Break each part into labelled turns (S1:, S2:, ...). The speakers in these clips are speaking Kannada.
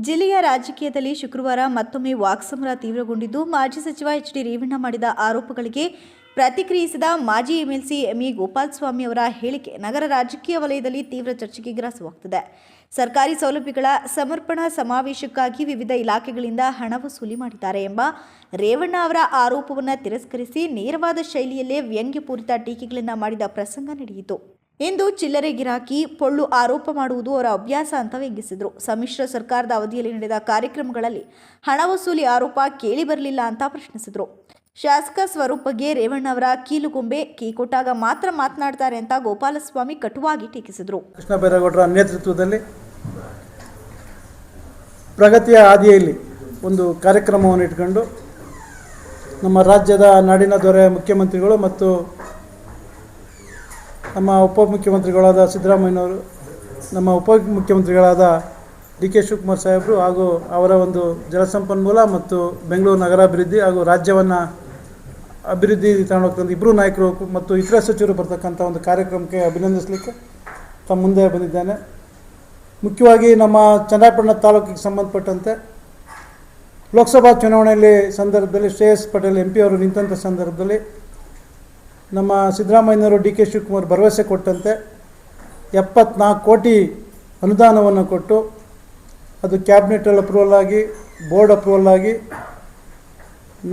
S1: ಜಿಲ್ಲೆಯ ರಾಜಕೀಯದಲ್ಲಿ ಶುಕ್ರವಾರ ಮತ್ತೊಮ್ಮೆ ವಾಕ್ಸಮರ ತೀವ್ರಗೊಂಡಿದ್ದು, ಮಾಜಿ ಸಚಿವ ಎಚ್.ಡಿ. ರೇವಣ್ಣ ಮಾಡಿದ ಆರೋಪಗಳಿಗೆ ಪ್ರತಿಕ್ರಿಯಿಸಿದ ಮಾಜಿ ಎಂಎಲ್ಸಿ ಎಂಇ ಗೋಪಾಲಸ್ವಾಮಿ ಅವರ ಹೇಳಿಕೆ ನಗರ ರಾಜಕೀಯ ವಲಯದಲ್ಲಿ ತೀವ್ರ ಚರ್ಚೆಗೆ ಗ್ರಾಸವಾಗುತ್ತಿದೆ. ಸರ್ಕಾರಿ ಸೌಲಭ್ಯಗಳ ಸಮರ್ಪಣಾ ಸಮಾವೇಶಕ್ಕಾಗಿ ವಿವಿಧ ಇಲಾಖೆಗಳಿಂದ ಹಣ ವಸೂಲಿ ಮಾಡಿದ್ದಾರೆ ಎಂಬ ರೇವಣ್ಣ ಅವರ ಆರೋಪವನ್ನು ತಿರಸ್ಕರಿಸಿ ನೇರವಾದ ಶೈಲಿಯಲ್ಲೇ ವ್ಯಂಗ್ಯಪೂರಿತ ಟೀಕೆಗಳನ್ನು ಮಾಡಿದ ಪ್ರಸಂಗ ನಡೆಯಿತು. ಇಂದು ಚಿಲ್ಲರೆ ಗಿರಾಕಿ ಪೊಳ್ಳು ಆರೋಪ ಮಾಡುವುದು ಅವರ ಅಭ್ಯಾಸ ಅಂತ ವ್ಯಂಗ್ಯಿಸಿದರು. ಸಮ್ಮಿಶ್ರ ಸರ್ಕಾರದ ಅವಧಿಯಲ್ಲಿ ನಡೆದ ಕಾರ್ಯಕ್ರಮಗಳಲ್ಲಿ ಹಣ ವಸೂಲಿ ಆರೋಪ ಕೇಳಿ ಬರಲಿಲ್ಲ ಅಂತ ಪ್ರಶ್ನಿಸಿದರು. ಶಾಸಕ ಸ್ವರೂಪಗೆ ರೇವಣ್ಣ ಅವರ ಕೀಲುಗೊಂಬೆ ಕೀ ಕೊಟ್ಟಾಗ ಮಾತ್ರ ಮಾತನಾಡ್ತಾರೆ ಅಂತ ಗೋಪಾಲಸ್ವಾಮಿ ಕಟುವಾಗಿ ಟೀಕಿಸಿದರು.
S2: ಕೃಷ್ಣ ಬೈರೇಗೌಡರ ನೇತೃತ್ವದಲ್ಲಿ ಪ್ರಗತಿಯ ಹಾದಿಯಲ್ಲಿ ಒಂದು ಕಾರ್ಯಕ್ರಮವನ್ನು ಇಟ್ಕೊಂಡು ನಮ್ಮ ರಾಜ್ಯದ ನಾಡಿನ ದೊರೆ ಮುಖ್ಯಮಂತ್ರಿಗಳು ಮತ್ತು ನಮ್ಮ ಉಪಮುಖ್ಯಮಂತ್ರಿಗಳಾದ ಸಿದ್ದರಾಮಯ್ಯನವರು, ನಮ್ಮ ಉಪಮುಖ್ಯಮಂತ್ರಿಗಳಾದ ಡಿ.ಕೆ. ಶಿವಕುಮಾರ್ ಸಾಹೇಬರು ಹಾಗೂ ಅವರ ಒಂದು ಜಲಸಂಪನ್ಮೂಲ ಮತ್ತು ಬೆಂಗಳೂರು ನಗರಾಭಿವೃದ್ಧಿ ಹಾಗೂ ರಾಜ್ಯವನ್ನು ಅಭಿವೃದ್ಧಿ ತಗೊಂಡೋಗ್ತಂಥ ಇಬ್ಬರು ನಾಯಕರು ಮತ್ತು ಇತರೆ ಸಚಿವರು ಬರ್ತಕ್ಕಂಥ ಒಂದು ಕಾರ್ಯಕ್ರಮಕ್ಕೆ ಅಭಿನಂದಿಸಲಿಕ್ಕೆ ತಮ್ಮ ಮುಂದೆ ಬಂದಿದ್ದೇನೆ. ಮುಖ್ಯವಾಗಿ ನಮ್ಮ ಚನ್ನರಾಯಪಟ್ಟಣ ತಾಲೂಕಿಗೆ ಸಂಬಂಧಪಟ್ಟಂತೆ ಲೋಕಸಭಾ ಚುನಾವಣೆಯಲ್ಲಿ ಸಂದರ್ಭದಲ್ಲಿ ಶ್ರೇಯಸ್ ಪಟೇಲ್ MP ಅವರು ನಿಂತಹ ಸಂದರ್ಭದಲ್ಲಿ ನಮ್ಮ ಸಿದ್ದರಾಮಯ್ಯನವರು ಡಿ.ಕೆ. ಶಿವಕುಮಾರ್ ಭರವಸೆ ಕೊಟ್ಟಂತೆ 74 ಕೋಟಿ ಅನುದಾನವನ್ನು ಕೊಟ್ಟು ಅದು ಕ್ಯಾಬಿನೆಟಲ್ಲಿ ಅಪ್ರೂವಲ್ ಆಗಿ ಬೋರ್ಡ್ ಅಪ್ರೂವಲ್ ಆಗಿ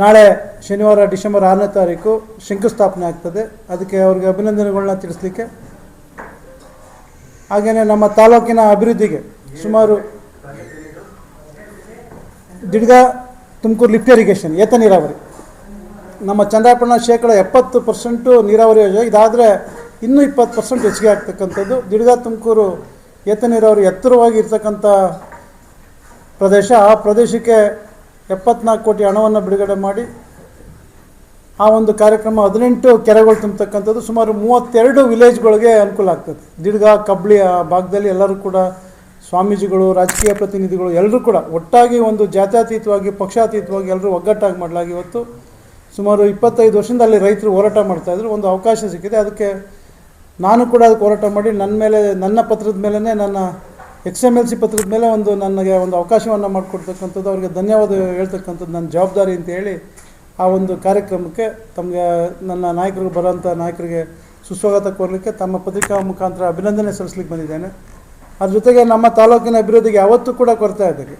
S2: ನಾಳೆ ಶನಿವಾರ ಡಿಸೆಂಬರ್ 6ನೇ ತಾರೀಕು ಶಂಕುಸ್ಥಾಪನೆ ಆಗ್ತದೆ. ಅದಕ್ಕೆ ಅವ್ರಿಗೆ ಅಭಿನಂದನೆಗಳನ್ನ ತಿಳಿಸ್ಲಿಕ್ಕೆ, ಹಾಗೆಯೇ ನಮ್ಮ ತಾಲೂಕಿನ ಅಭಿವೃದ್ಧಿಗೆ ಸುಮಾರು ದಿಡ್ಗ ತುಮಕೂರು ಲಿಫ್ಟ್ ಇರಿಗೇಷನ್ ಏತ ನೀರಾವರಿ ನಮ್ಮ ಚನ್ನರಾಯಪಟ್ಟಣ 70% ನೀರಾವರಿ ಯೋಜನೆ, ಇದಾದರೆ ಇನ್ನೂ 20% ಹೆಚ್ಚಿಗೆ ಆಗ್ತಕ್ಕಂಥದ್ದು. ದಿಡ್ಗ ತುಮಕೂರು ಏತ ನೀರಾವರಿ ಎತ್ತರವಾಗಿ ಇರ್ತಕ್ಕಂಥ ಪ್ರದೇಶ, ಆ ಪ್ರದೇಶಕ್ಕೆ 74 ಕೋಟಿ ಹಣವನ್ನು ಬಿಡುಗಡೆ ಮಾಡಿ ಆ ಒಂದು ಕಾರ್ಯಕ್ರಮ 18 ಕೆರೆಗಳು ತುಂಬತಕ್ಕಂಥದ್ದು, ಸುಮಾರು 32 ವಿಲೇಜ್ಗಳಿಗೆ ಅನುಕೂಲ ಆಗ್ತದೆ. ದಿಡ್ಗ ಕಬ್ಳಿ ಆ ಭಾಗದಲ್ಲಿ ಎಲ್ಲರೂ ಕೂಡ ಸ್ವಾಮೀಜಿಗಳು, ರಾಜಕೀಯ ಪ್ರತಿನಿಧಿಗಳು ಎಲ್ಲರೂ ಕೂಡ ಒಟ್ಟಾಗಿ ಒಂದು ಜಾತ್ಯತೀತವಾಗಿ ಪಕ್ಷಾತೀತವಾಗಿ ಎಲ್ಲರೂ ಒಗ್ಗಟ್ಟಾಗಿ ಮಾಡಲಾಗಿ ಇವತ್ತು ಸುಮಾರು 25 ವರ್ಷದಿಂದ ಅಲ್ಲಿ ರೈತರು ಹೋರಾಟ ಮಾಡ್ತಾಯಿದ್ರು. ಒಂದು ಅವಕಾಶ ಸಿಕ್ಕಿದೆ. ಅದಕ್ಕೆ ನಾನು ಕೂಡ ಅದಕ್ಕೆ ಹೋರಾಟ ಮಾಡಿ ನನ್ನ ಪತ್ರದ ಮೇಲೇ, ನನ್ನ XMLC ಪತ್ರದ ಮೇಲೆ ನನಗೆ ಒಂದು ಅವಕಾಶವನ್ನು ಮಾಡಿಕೊಡ್ತಕ್ಕಂಥದ್ದು, ಅವರಿಗೆ ಧನ್ಯವಾದ ಹೇಳ್ತಕ್ಕಂಥದ್ದು ನನ್ನ ಜವಾಬ್ದಾರಿ ಅಂತ ಹೇಳಿ ಆ ಒಂದು ಕಾರ್ಯಕ್ರಮಕ್ಕೆ ತಮಗೆ ನನ್ನ ನಾಯಕರು ಬರೋಂಥ ನಾಯಕರಿಗೆ ಸುಸ್ವಾಗತ ಕೋರಲಿಕ್ಕೆ ತಮ್ಮ ಪತ್ರಿಕಾ ಮುಖಾಂತರ ಅಭಿನಂದನೆ ಸಲ್ಲಿಸಲಿಕ್ಕೆ ಬಂದಿದ್ದೇನೆ. ಅದ್ರ ಜೊತೆಗೆ ನಮ್ಮ ತಾಲೂಕಿನ ಅಭಿವೃದ್ಧಿಗೆ ಯಾವತ್ತೂ ಕೂಡ ಕೊರತೆ ಆಗಿದೆ.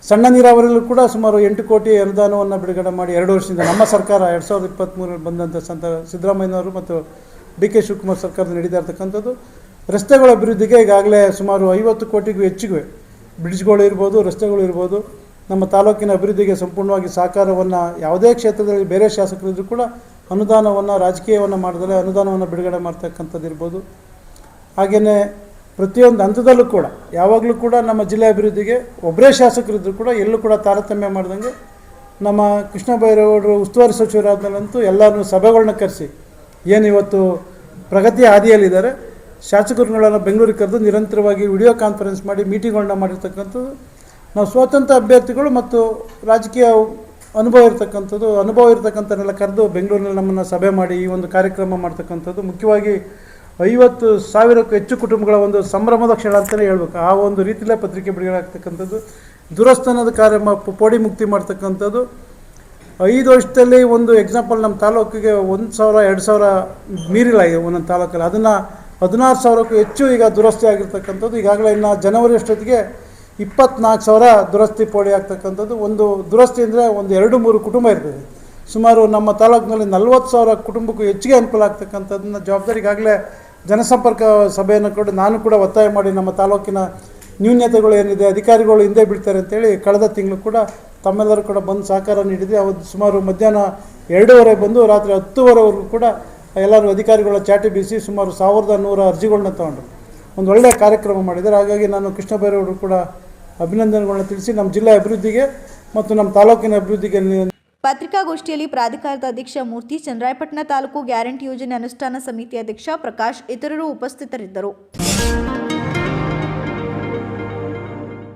S2: ಸಣ್ಣ ನೀರಾವರಿಯಲ್ಲೂ ಕೂಡ ಸುಮಾರು 8 ಕೋಟಿ ಅನುದಾನವನ್ನು ಬಿಡುಗಡೆ ಮಾಡಿ 2 ವರ್ಷದಿಂದ ನಮ್ಮ ಸರ್ಕಾರ 2023ರಲ್ಲಿ ಬಂದಂಥ ಸಿದ್ದರಾಮಯ್ಯನವರು ಮತ್ತು ಡಿ.ಕೆ. ಶಿವಕುಮಾರ್ ಸರ್ಕಾರದ ನಡೀತಾ ಇರ್ತಕ್ಕಂಥದ್ದು. ರಸ್ತೆಗಳ ಅಭಿವೃದ್ಧಿಗೆ ಈಗಾಗಲೇ ಸುಮಾರು 50 ಕೋಟಿಗೂ ಹೆಚ್ಚಿಗೆ ಬ್ರಿಡ್ಜ್ಗಳು ಇರ್ಬೋದು, ರಸ್ತೆಗಳು ಇರ್ಬೋದು. ನಮ್ಮ ತಾಲೂಕಿನ ಅಭಿವೃದ್ಧಿಗೆ ಸಂಪೂರ್ಣವಾಗಿ ಸಹಕಾರವನ್ನು ಯಾವುದೇ ಕ್ಷೇತ್ರದಲ್ಲಿ ಬೇರೆ ಶಾಸಕರಿದ್ದರೂ ಕೂಡ ಅನುದಾನವನ್ನು ರಾಜಕೀಯವನ್ನು ಮಾಡಿದರೆ ಅನುದಾನವನ್ನು ಬಿಡುಗಡೆ ಮಾಡ್ತಕ್ಕಂಥದ್ದು ಇರ್ಬೋದು. ಹಾಗೆಯೇ ಪ್ರತಿಯೊಂದು ಹಂತದಲ್ಲೂ ಕೂಡ ಯಾವಾಗಲೂ ಕೂಡ ನಮ್ಮ ಜಿಲ್ಲೆ ಅಭಿವೃದ್ಧಿಗೆ ಒಬ್ಬರೇ ಶಾಸಕರಿದ್ದರೂ ಕೂಡ ಎಲ್ಲೂ ಕೂಡ ತಾರತಮ್ಯ ಮಾಡ್ದಂಗೆ ನಮ್ಮ ಕೃಷ್ಣ ಬೈರೇಗೌಡರು ಉಸ್ತುವಾರಿ ಸಚಿವರಾದ್ಮೇಲಂತೂ ಎಲ್ಲರೂ ಸಭೆಗಳನ್ನ ಕರೆಸಿ ಏನು ಇವತ್ತು ಪ್ರಗತಿಯ ಹಾದಿಯಲ್ಲಿದ್ದಾರೆ, ಶಾಸಕರುಗಳನ್ನು ಬೆಂಗಳೂರಿಗೆ ಕರೆದು ನಿರಂತರವಾಗಿ ವಿಡಿಯೋ ಕಾನ್ಫರೆನ್ಸ್ ಮಾಡಿ ಮೀಟಿಂಗ್ಗಳನ್ನ ಮಾಡಿರ್ತಕ್ಕಂಥದ್ದು. ನಾವು ಸ್ವತಂತ್ರ ಅಭ್ಯರ್ಥಿಗಳು ಮತ್ತು ರಾಜಕೀಯ ಅನುಭವ ಇರತಕ್ಕಂಥನ್ನೆಲ್ಲ ಕರೆದು ಬೆಂಗಳೂರಿನಲ್ಲಿ ನಮ್ಮನ್ನು ಸಭೆ ಮಾಡಿ ಈ ಒಂದು ಕಾರ್ಯಕ್ರಮ ಮಾಡ್ತಕ್ಕಂಥದ್ದು. ಮುಖ್ಯವಾಗಿ 50,000ಕ್ಕೂ ಹೆಚ್ಚು ಕುಟುಂಬಗಳ ಒಂದು ಸಂಭ್ರಮದ ಕ್ಷಣ ಅಂತಲೇ ಹೇಳ್ಬೇಕು. ಆ ಒಂದು ರೀತಿಯಲ್ಲೇ ಪತ್ರಿಕೆ ಬಿಡುಗಡೆ ಆಗ್ತಕ್ಕಂಥದ್ದು. ದುರಸ್ಥಾನದ ಕಾರ್ಯ ಪೋಡಿ ಮುಕ್ತಿ ಮಾಡ್ತಕ್ಕಂಥದ್ದು. 5 ವರ್ಷದಲ್ಲಿ ಒಂದು ಎಕ್ಸಾಂಪಲ್ ನಮ್ಮ ತಾಲೂಕಿಗೆ 1,000 2,000 ಮೀರಿಲ್ಲ ಈಗ ಒಂದೊಂದು ತಾಲೂಕಲ್ಲಿ. ಅದನ್ನು 16,000ಕ್ಕೂ ಹೆಚ್ಚು ಈಗ ದುರಸ್ತಿ ಆಗಿರ್ತಕ್ಕಂಥದ್ದು. ಈಗಾಗಲೇ ಇನ್ನು ಜನವರಿ ಅಷ್ಟೊತ್ತಿಗೆ 24,000 ದುರಸ್ತಿ ಪೋಡಿ ಆಗ್ತಕ್ಕಂಥದ್ದು. ಒಂದು ದುರಸ್ತಿ ಅಂದರೆ ಒಂದು 2-3 ಕುಟುಂಬ ಇರ್ತದೆ. ಸುಮಾರು ನಮ್ಮ ತಾಲೂಕಿನಲ್ಲಿ 40,000 ಕುಟುಂಬಕ್ಕೂ ಹೆಚ್ಚಿಗೆ ಅನುಕೂಲ ಆಗ್ತಕ್ಕಂಥದ್ದನ್ನ ಜವಾಬ್ದಾರಿ ಈಗಾಗಲೇ ಜನಸಂಪರ್ಕ ಸಭೆಯನ್ನು ಕೂಡ ನಾನು ಕೂಡ ಒತ್ತಾಯ ಮಾಡಿ ನಮ್ಮ ತಾಲೂಕಿನ ನ್ಯೂನ್ಯತೆಗಳು ಏನಿದೆ, ಅಧಿಕಾರಿಗಳು ಹಿಂದೆ ಬೀಳ್ತಾರೆ ಅಂತೇಳಿ ಕಳೆದ ತಿಂಗಳು ಕೂಡ ತಮ್ಮೆಲ್ಲರೂ ಕೂಡ ಬಂದು ಸಹಕಾರ ನೀಡಿದೆ. ಅವತ್ತು ಸುಮಾರು ಮಧ್ಯಾಹ್ನ 2:30 ಬಂದು ರಾತ್ರಿ 10:00ವರೆಗೂ ಕೂಡ ಎಲ್ಲರೂ ಅಧಿಕಾರಿಗಳ ಚಾಟಿ ಬೀಸಿ ಸುಮಾರು 1,100 ಅರ್ಜಿಗಳನ್ನ ತಗೊಂಡು ಒಂದು ಒಳ್ಳೆಯ ಕಾರ್ಯಕ್ರಮ ಮಾಡಿದ್ದಾರೆ. ಹಾಗಾಗಿ ನಾನು ಕೃಷ್ಣ ಬೈರೇಗೌಡರು ಕೂಡ ಅಭಿನಂದನೆಗಳನ್ನ ತಿಳಿಸಿ ನಮ್ಮ ಜಿಲ್ಲೆ ಅಭಿವೃದ್ಧಿಗೆ ಮತ್ತು ನಮ್ಮ ತಾಲೂಕಿನ ಅಭಿವೃದ್ಧಿಗೆ.
S1: ಪತ್ರಿಕಾಗೋಷ್ಠಿಯಲ್ಲಿ ಪ್ರಾಧಿಕಾರದ ಅಧ್ಯಕ್ಷ ಮೂರ್ತಿ, ಚನ್ನರಾಯಪಟ್ಟಣ ತಾಲೂಕು ಗ್ಯಾರಂಟಿ ಯೋಜನೆ ಅನುಷ್ಠಾನ ಸಮಿತಿ ಅಧ್ಯಕ್ಷ ಪ್ರಕಾಶ್ ಇತರರು ಉಪಸ್ಥಿತರಿದ್ದರು.